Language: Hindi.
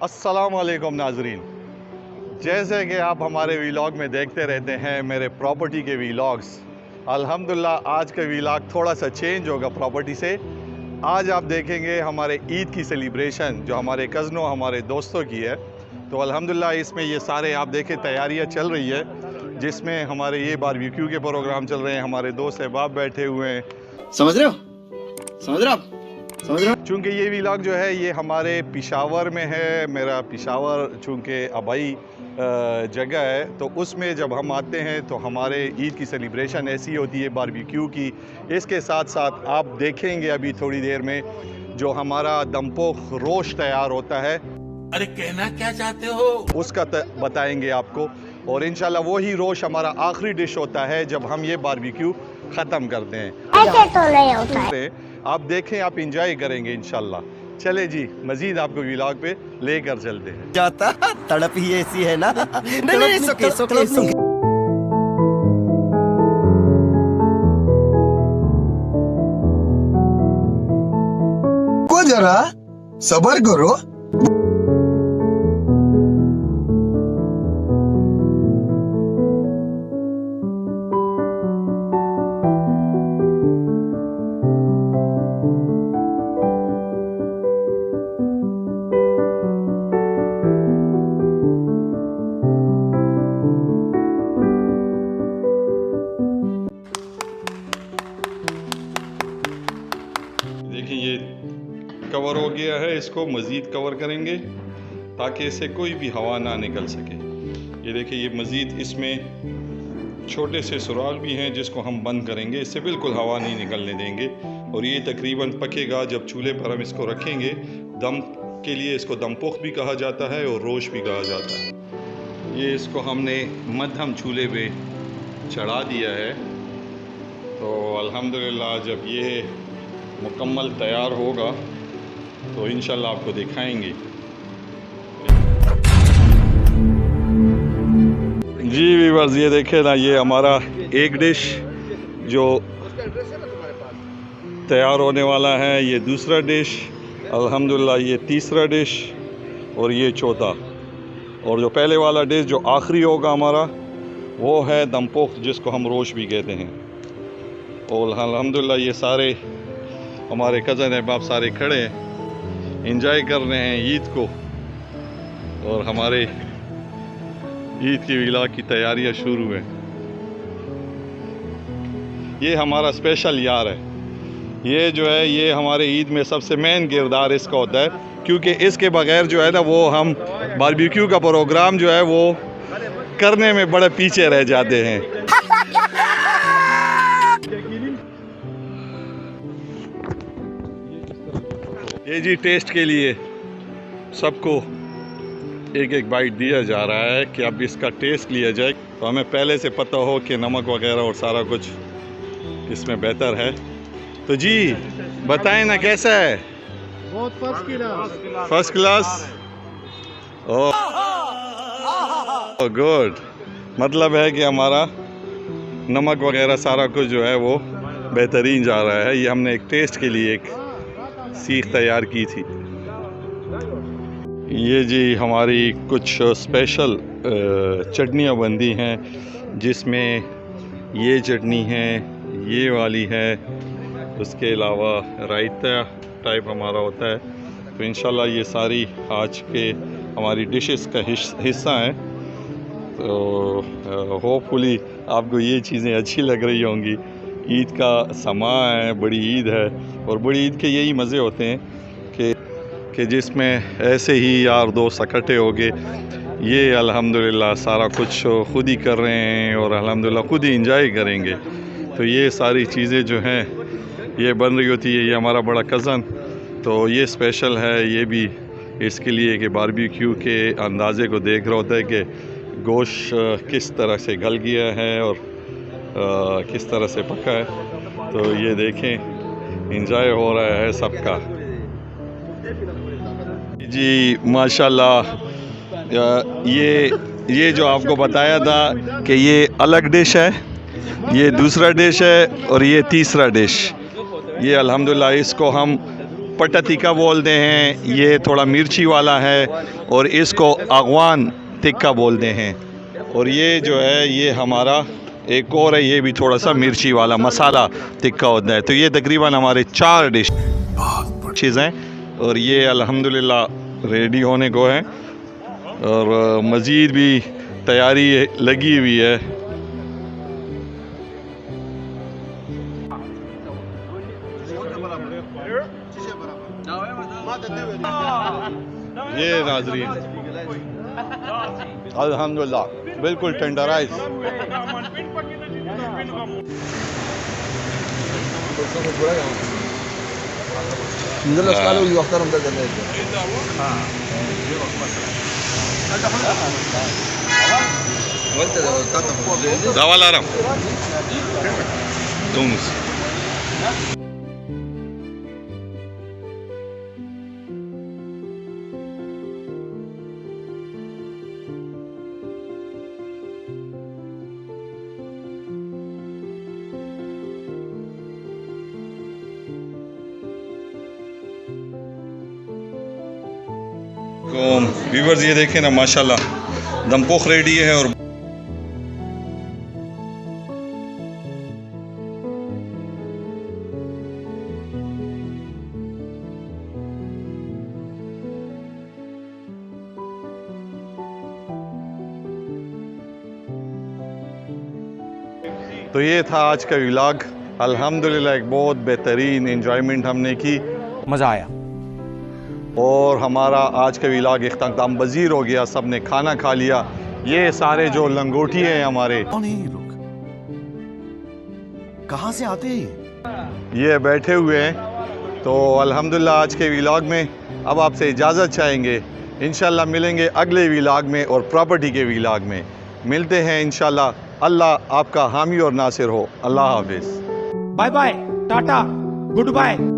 अस्सलाम वालेकुम नाजरीन, जैसे कि आप हमारे वीलॉग में देखते रहते हैं मेरे प्रॉपर्टी के वीलॉग्स। अल्हम्दुलिल्लाह आज का वीलॉग थोड़ा सा चेंज होगा प्रॉपर्टी से। आज आप देखेंगे हमारे ईद की सेलिब्रेशन जो हमारे कज़नों हमारे दोस्तों की है। तो अल्हम्दुलिल्लाह इसमें ये सारे आप देखें तैयारियां चल रही है, जिसमें हमारे ये बारबेक्यू के प्रोग्राम चल रहे हैं। हमारे दोस्त अहबाब बैठे हुए हैं। समझ रहे हो? समझ रहे हो आप? समझ रहे हो? चूँकि ये व्लॉग जो है ये हमारे पिशावर में है। मेरा पिशावर चूँकि आबाई जगह है, तो उसमें जब हम आते हैं तो हमारे ईद की सेलिब्रेशन ऐसी होती है बारबेक्यू की। इसके साथ साथ आप देखेंगे अभी थोड़ी देर में जो हमारा दमपोख रोश तैयार होता है। अरे कहना क्या चाहते हो? उसका बताएंगे आपको। और इंशाल्लाह वही रोश हमारा आखिरी डिश होता है जब हम ये बारबेक्यू ख़त्म करते हैं। ऐसे तो नहीं होता है। आप देखें, आप इंजॉय करेंगे इंशाल्लाह। चले जी, मजीद आपको व्लॉग पे लेकर चलते हैं। जाता तड़प ही ऐसी है ना। नहीं सुके को जरा सबर करो। देखिए ये कवर हो गया है, इसको मज़ीद कवर करेंगे ताकि इससे कोई भी हवा ना निकल सके। ये देखिए ये मज़ीद इसमें छोटे से सुराख भी हैं जिसको हम बंद करेंगे, इससे बिल्कुल हवा नहीं निकलने देंगे। और ये तकरीबन पकेगा जब चूल्हे पर हम इसको रखेंगे। दम के लिए इसको दमपुख्त भी कहा जाता है और रोश भी कहा जाता है। ये इसको हमने मध्यम चूल्हे पे चढ़ा दिया है। तो अल्हम्दुलिल्लाह जब ये मुकम्मल तैयार होगा तो इंशाल्लाह आपको दिखाएंगे। जी व्यूअर्स, ये देखें ना, ये हमारा एक डिश जो तैयार होने वाला है, ये दूसरा डिश, अल्हम्दुलिल्लाह ये तीसरा डिश और ये चौथा। और जो पहले वाला डिश जो आखिरी होगा हमारा, वो है दमपोख जिसको हम रोश भी कहते हैं। और अल्हम्दुलिल्लाह ये सारे हमारे कज़न अहबाब सारे खड़े हैं, इंजॉय कर रहे हैं ईद को। और हमारे ईद की व्लॉग की तैयारियां शुरू हैं। ये हमारा स्पेशल यार है, ये जो है ये हमारे ईद में सबसे मेन किरदार इसका होता है, क्योंकि इसके बगैर जो है ना वो हम बारबेक्यू का प्रोग्राम जो है वो करने में बड़े पीछे रह जाते हैं। ये जी टेस्ट के लिए सबको एक एक बाइट दिया जा रहा है कि अब इसका टेस्ट लिया जाए, तो हमें पहले से पता हो कि नमक वगैरह और सारा कुछ इसमें बेहतर है। तो जी बताएं ना कैसा है? बहुत फर्स्ट क्लास। ओह गुड, मतलब है कि हमारा नमक वगैरह सारा कुछ जो है वो बेहतरीन जा रहा है। ये हमने एक टेस्ट के लिए एक सीख तैयार की थी। ये जी हमारी कुछ स्पेशल चटनियाँ बनती हैं, जिसमें ये चटनी है, ये वाली है, उसके अलावा रायता टाइप हमारा होता है। तो इंशाल्लाह ये सारी आज के हमारी डिशेस का हिस्सा है। तो होपफुली आपको ये चीज़ें अच्छी लग रही होंगी। ईद का समा है, बड़ी ईद है, और बड़ी ईद के यही मज़े होते हैं कि जिसमें ऐसे ही यार दोस्त इकट्ठे हो गए। ये अल्हम्दुलिल्लाह सारा कुछ ख़ुद ही कर रहे हैं और अल्हम्दुलिल्लाह ख़ुद ही इंजॉय करेंगे। तो ये सारी चीज़ें जो हैं ये बन रही होती है। ये हमारा बड़ा कज़न, तो ये स्पेशल है ये भी इसके लिए कि बारबेक्यू के अंदाज़े को देख रहा होता है कि गोश्त किस तरह से गल गया है और किस तरह से पका है। तो ये देखें इंजॉय हो रहा है सबका। जी माशाल्लाह, ये जो आपको बताया था कि ये अलग डिश है, ये दूसरा डिश है और ये तीसरा डिश। ये अल्हम्दुलिल्लाह इसको हम पट्टा टिक्का बोलते हैं, ये थोड़ा मिर्ची वाला है, और इसको अगवान टिक्का बोलते हैं। और ये जो है ये हमारा एक और है, ये भी थोड़ा सा मिर्ची वाला मसाला टिक्का होता है। तो ये तकरीबन हमारे 4 डिशेज़ हैं और ये अल्हम्दुलिल्लाह रेडी होने को है और मज़ीद भी तैयारी लगी हुई है। ये नाज़रीन अल्हम्दुलिल्लाह बिल्कुल टेंडराइज। दावा ला रहा हूँ तुम व्यूवर्स ये देखें ना माशाल्लाह दमपुख रेडी है। और तो ये था आज का व्लॉग। अल्हम्दुलिल्लाह एक बहुत बेहतरीन एंजॉयमेंट हमने की, मज़ा आया। और हमारा आज का व्लॉग इख्तिताम पज़ीर हो गया। सब ने खाना खा लिया। ये सारे जो लंगोटी हैं हमारे, कौन है ये लोग, कहाँ से आते हैं? ये बैठे हुए हैं। तो अल्हम्दुलिल्लाह आज के व्लॉग में अब आपसे इजाज़त चाहेंगे। इंशाल्लाह मिलेंगे अगले व्लॉग में और प्रॉपर्टी के व्लॉग में मिलते हैं इंशाल्लाह। अल्लाह आपका हामी और नासिर हो। अल्लाह हाफिज़। Bye bye, tata, good bye.